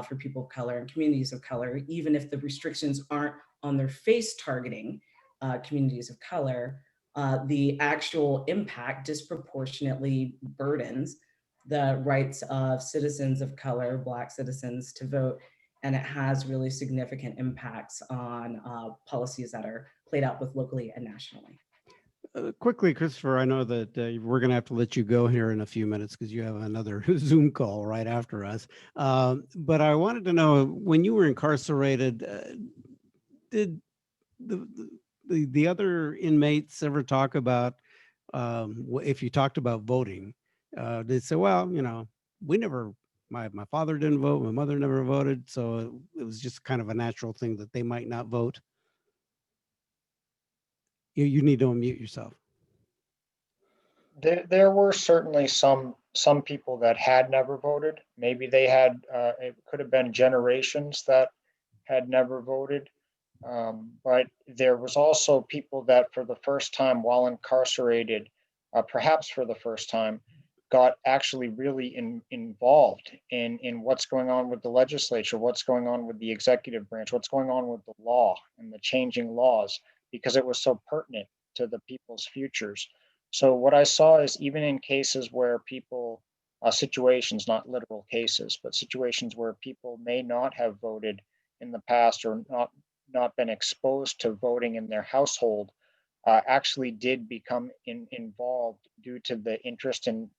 D: for people of color and communities of color. Even if the restrictions aren't on their face targeting communities of color, the actual impact disproportionately burdens the rights of citizens of color, Black citizens, to vote. And it has really significant impacts on policies that are played out both locally and nationally.
B: Quickly, Christopher, I know that we're going to have to let you go here in a few minutes because you have another Zoom call right after us. But I wanted to know, when you were incarcerated, did the other inmates ever talk about, if you talked about voting, they'd say, well, we never, my father didn't vote, my mother never voted, so it was just kind of a natural thing that they might not vote? You need to unmute yourself.
E: There were certainly some people that had never voted. Maybe they had, it could have been generations that had never voted. But there was also people that for the first time while incarcerated, perhaps for the first time, got actually really involved in what's going on with the legislature, what's going on with the executive branch, what's going on with the law and the changing laws, because it was so pertinent to the people's futures. So what I saw is, even in cases where people, situations, not literal cases, but situations where people may not have voted in the past or not been exposed to voting in their household, actually did become involved due to the interest in,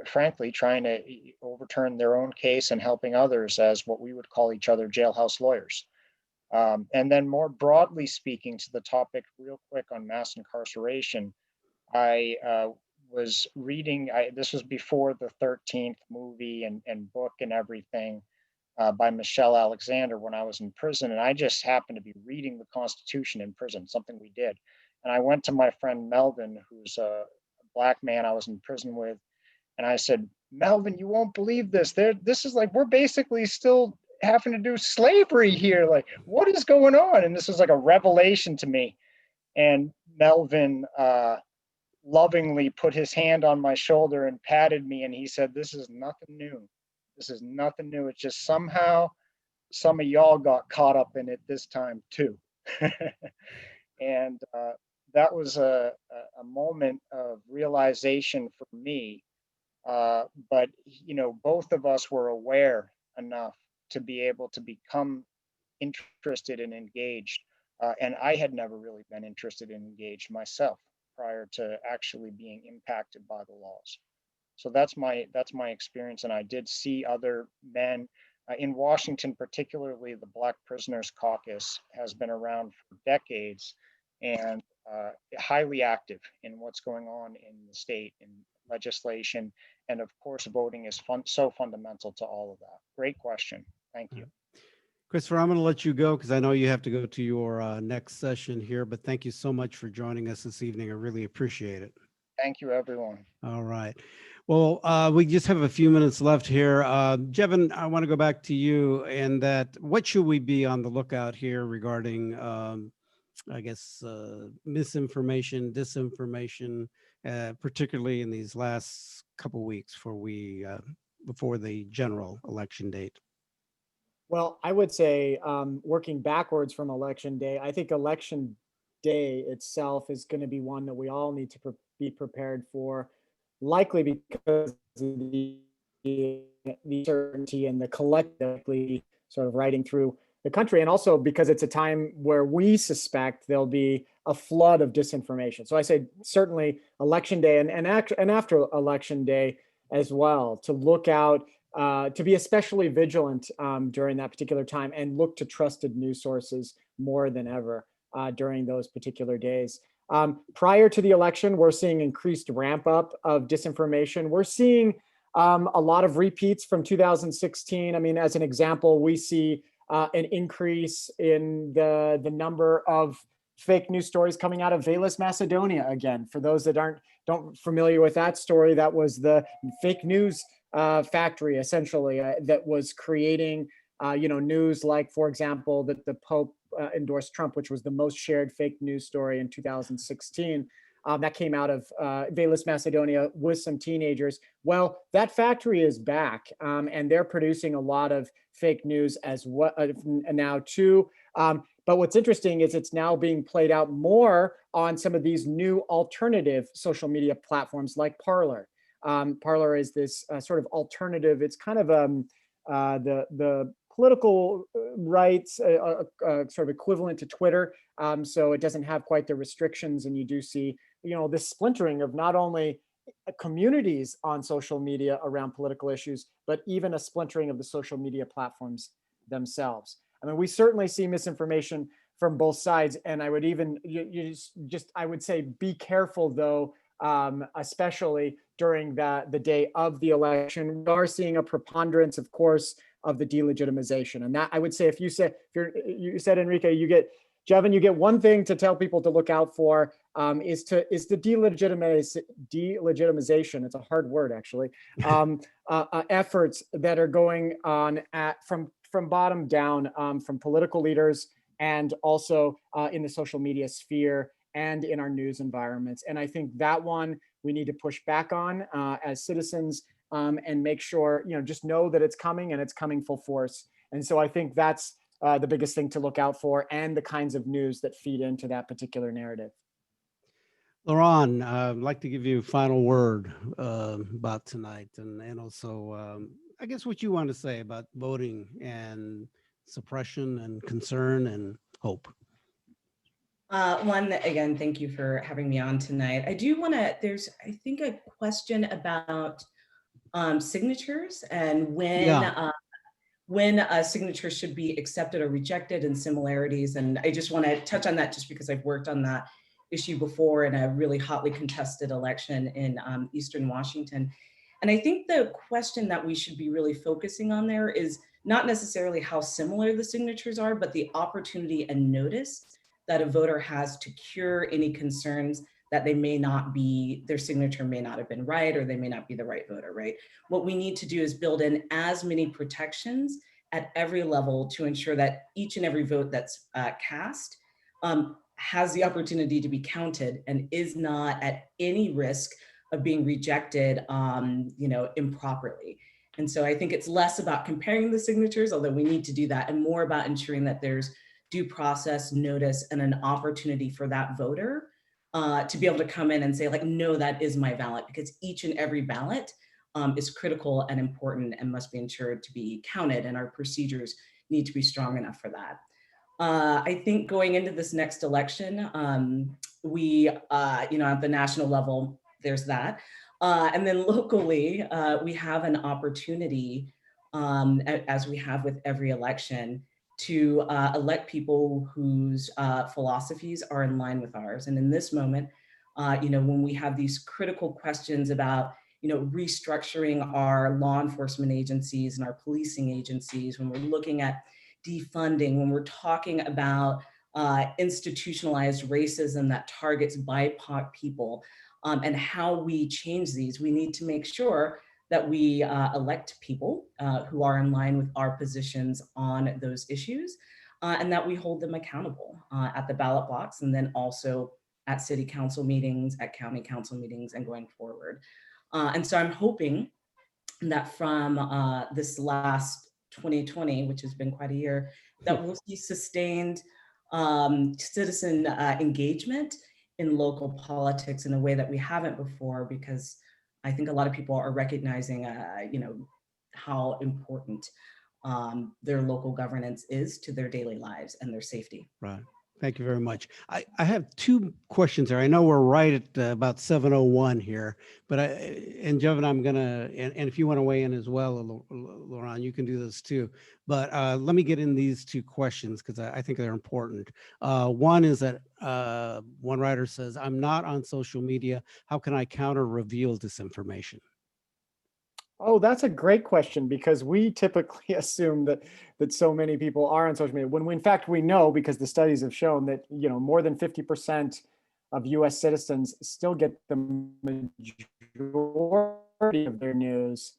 E: frankly, trying to overturn their own case and helping others as what we would call each other jailhouse lawyers. And then more broadly speaking to the topic, real quick, on mass incarceration, I was reading, this was before the 13th movie and book and everything, by Michelle Alexander, when I was in prison. And I just happened to be reading the Constitution in prison, something we did. And I went to my friend Melvin, who's a Black man I was in prison with. And I said, Melvin, you won't believe this. This is like, we're basically still having to do slavery here. Like, what is going on? And this was like a revelation to me. And Melvin lovingly put his hand on my shoulder and patted me. And he said, this is nothing new. This is nothing new. It's just somehow some of y'all got caught up in it this time too. And that was a moment of realization for me. But, both of us were aware enough to be able to become interested and engaged. And I had never really been interested and engaged myself prior to actually being impacted by the laws. So that's my experience. And I did see other men in Washington, particularly the Black Prisoners Caucus has been around for decades and highly active in what's going on in the state, in legislation. And of course, voting is so fundamental to all of that. Great question. Thank you.
B: Christopher, I'm going to let you go because I know you have to go to your next session here, but thank you so much for joining us this evening. I really appreciate it.
E: Thank you, everyone.
B: All right. Well, we just have a few minutes left here. Jevin, I want to go back to you, and that what should we be on the lookout here regarding, I guess, misinformation, disinformation, particularly in these last couple of weeks before the general election date?
C: Well, I would say, working backwards from election day, I think election day itself is going to be one that we all need to be prepared for. likely because of the uncertainty and the collectively sort of riding through the country, and also because it's a time where we suspect there'll be a flood of disinformation. So I say certainly election day and after election day as well, to look out, to be especially vigilant during that particular time, and look to trusted news sources more than ever during those particular days. Prior to the election, we're seeing increased ramp up of disinformation. We're seeing a lot of repeats from 2016. I mean, as an example, we see an increase in the number of fake news stories coming out of Veles, Macedonia. Again, for those that don't familiar with that story, that was the fake news factory essentially that was creating news like, for example, that the Pope endorsed Trump, which was the most shared fake news story in 2016. That came out of Veles, Macedonia with some teenagers. Well, that factory is back and they're producing a lot of fake news as well now too. But what's interesting is it's now being played out more on some of these new alternative social media platforms like Parler. Parler is this sort of alternative. It's kind of the political rights sort of equivalent to Twitter. So it doesn't have quite the restrictions, and you do see, this splintering of not only communities on social media around political issues, but even a splintering of the social media platforms themselves. I mean, we certainly see misinformation from both sides, and I would even I would say be careful though, especially during the day of the election. We are seeing a preponderance, of course, of the delegitimization, and that I would say, you said Enrique, Jevon, you get one thing to tell people to look out for is the delegitimization. It's a hard word, actually. Efforts that are going on from bottom down, from political leaders, and also in the social media sphere and in our news environments. And I think that one we need to push back on as citizens, and make sure, just know that it's coming, and it's coming full force. And so I think that's the biggest thing to look out for, and the kinds of news that feed into that particular narrative.
B: Laurent, I'd like to give you a final word about tonight, and also, I guess, what you want to say about voting and suppression and concern and hope.
D: One, again, thank you for having me on tonight. I do want to, there's, I think, a question about signatures and when a signature should be accepted or rejected, and similarities. And I just want to touch on that just because I've worked on that issue before in a really hotly contested election in Eastern Washington. And I think the question that we should be really focusing on there is not necessarily how similar the signatures are, but the opportunity and notice that a voter has to cure any concerns that their signature may not have been right, or they may not be the right voter, right? What we need to do is build in as many protections at every level to ensure that each and every vote that's cast has the opportunity to be counted and is not at any risk of being rejected improperly. And so I think it's less about comparing the signatures, although we need to do that, and more about ensuring that there's due process, notice, and an opportunity for that voter to be able to come in and say, like, no, that is my ballot, because each and every ballot is critical and important and must be ensured to be counted, and our procedures need to be strong enough for that. I think going into this next election, we, at the national level, there's that. And then locally, we have an opportunity, as we have with every election, to elect people whose philosophies are in line with ours. And in this moment, when we have these critical questions about, restructuring our law enforcement agencies and our policing agencies, when we're looking at defunding, when we're talking about institutionalized racism that targets BIPOC people, and how we change these, we need to make sure that we elect people who are in line with our positions on those issues, and that we hold them accountable at the ballot box, and then also at city council meetings, at county council meetings, and going forward. And so I'm hoping that from this last 2020, which has been quite a year, that we'll see sustained citizen engagement in local politics in a way that we haven't before, because I think a lot of people are recognizing, how important their local governance is to their daily lives and their safety.
B: Right. Thank you very much. I have two questions here. I know we're right at about 7:01 here, but and Jevin, I'm gonna, and if you want to weigh in as well, Laurent, you can do this too. But let me get in these two questions because I think they're important. One is that one writer says, "I'm not on social media. How can I counter reveal disinformation?"
C: Oh, that's a great question, because we typically assume that so many people are on social media, when in fact we know, because the studies have shown that more than 50% of U.S. citizens still get the majority of their news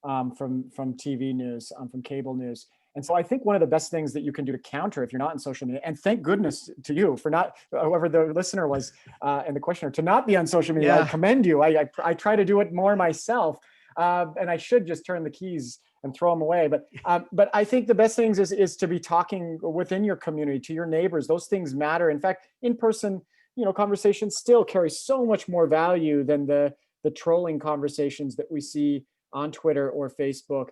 C: from TV news, from cable news. And so I think one of the best things that you can do to counter, if you're not on social media, and thank goodness to you for not, whoever the listener was and the questioner, to not be on social media.
B: Yeah.
C: I commend you. I try to do it more myself. And I should just turn the keys and throw them away. But I think the best things is to be talking within your community, to your neighbors. Those things matter. In fact, in-person, conversations still carry so much more value than the trolling conversations that we see on Twitter or Facebook.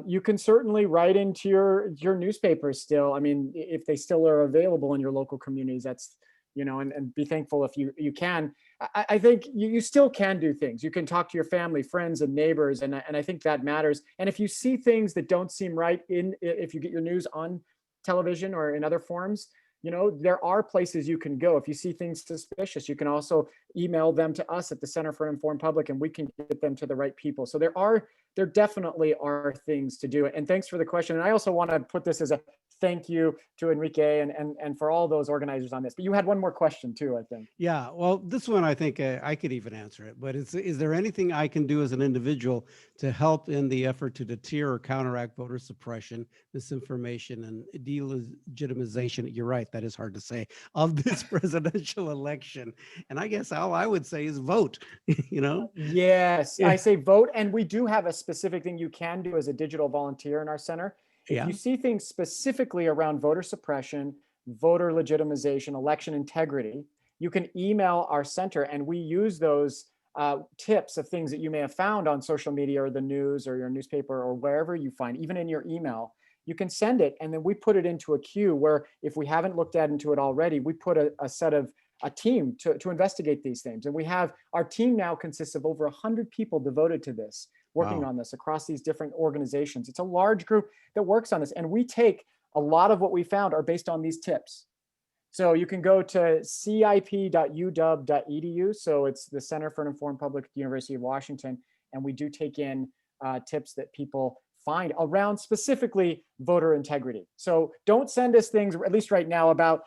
C: You can certainly write into your newspapers still. I mean, if they still are available in your local communities, that's, and be thankful if you can. I think you still can do things. You can talk to your family, friends, and neighbors, and I think that matters. And if you see things that don't seem right, if you get your news on television or in other forms, there are places you can go. If you see things suspicious, you can also email them to us at the Center for an Informed Public, and we can get them to the right people. So there definitely are things to do. And thanks for the question. And I also want to put this as a thank you to Enrique and for all those organizers on this. But you had one more question too, I think.
B: Yeah, well, this one, I think I could even answer it, but is there anything I can do as an individual to help in the effort to deter or counteract voter suppression, misinformation, and delegitimization? You're right, that is hard to say, of this presidential election. And I guess all I would say is vote,
C: Yes,
B: Yeah.
C: I say vote. And we do have a specific thing you can do as a digital volunteer in our center. If
B: Yeah.
C: you see things specifically around voter suppression, voter legitimization, election integrity, you can email our center, and we use those tips of things that you may have found on social media or the news or your newspaper or wherever you find, even in your email. You can send it, and then we put it into a queue where, if we haven't looked into it already, we put a team to investigate these things. And our team now consists of over 100 people devoted to this, working
B: Wow.
C: on this across these different organizations. It's a large group that works on this. And we take a lot of what we found are based on these tips. So you can go to cip.uw.edu. So it's the Center for an Informed Public at the University of Washington. And we do take in tips that people find around specifically voter integrity. So don't send us things, at least right now, about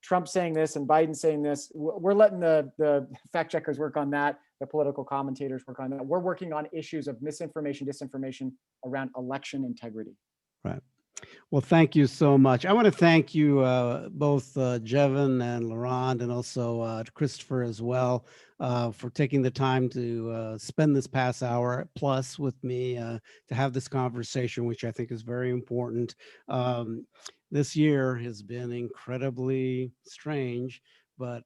C: Trump saying this and Biden saying this. We're letting the fact checkers work on that, the political commentators work on that. We're working on issues of misinformation, disinformation around election integrity.
B: Right. Well, thank you so much. I want to thank you both, Jevin and Laurent, and also Christopher as well, for taking the time to spend this past hour plus with me to have this conversation, which I think is very important. This year has been incredibly strange, but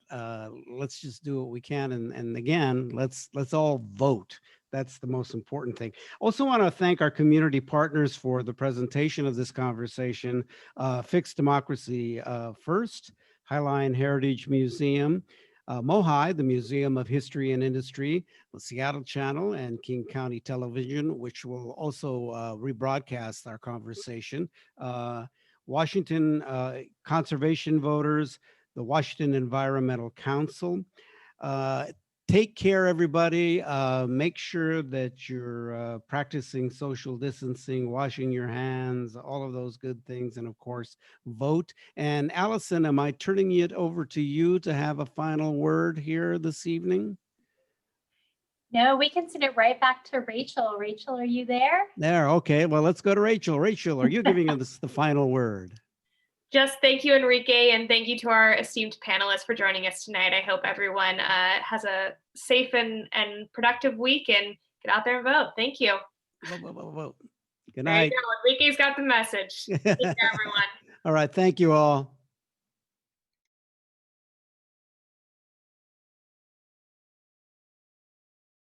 B: let's just do what we can. And again, let's all vote. That's the most important thing. Also want to thank our community partners for the presentation of this conversation. Fixed Democracy First, Highline Heritage Museum, MOHI, the Museum of History and Industry, the Seattle Channel, and King County Television, which will also rebroadcast our conversation. Washington Conservation Voters, the Washington Environmental Council. Take care, everybody. Make sure that you're practicing social distancing, washing your hands, all of those good things, and of course, vote. And Allison, am I turning it over to you to have a final word here this evening?
F: No, we can send it right back to Rachel. Rachel, are you there?
B: There, okay. Well, let's go to Rachel. Rachel, are you giving us the final word?
A: Just thank you, Enrique, and thank you to our esteemed panelists for joining us tonight. I hope everyone has a safe and productive week, and get out there and vote. Thank you.
B: Vote. Good
A: There you
B: night.
A: go. Enrique's got the message. Take care, everyone.
B: All right. Thank you all.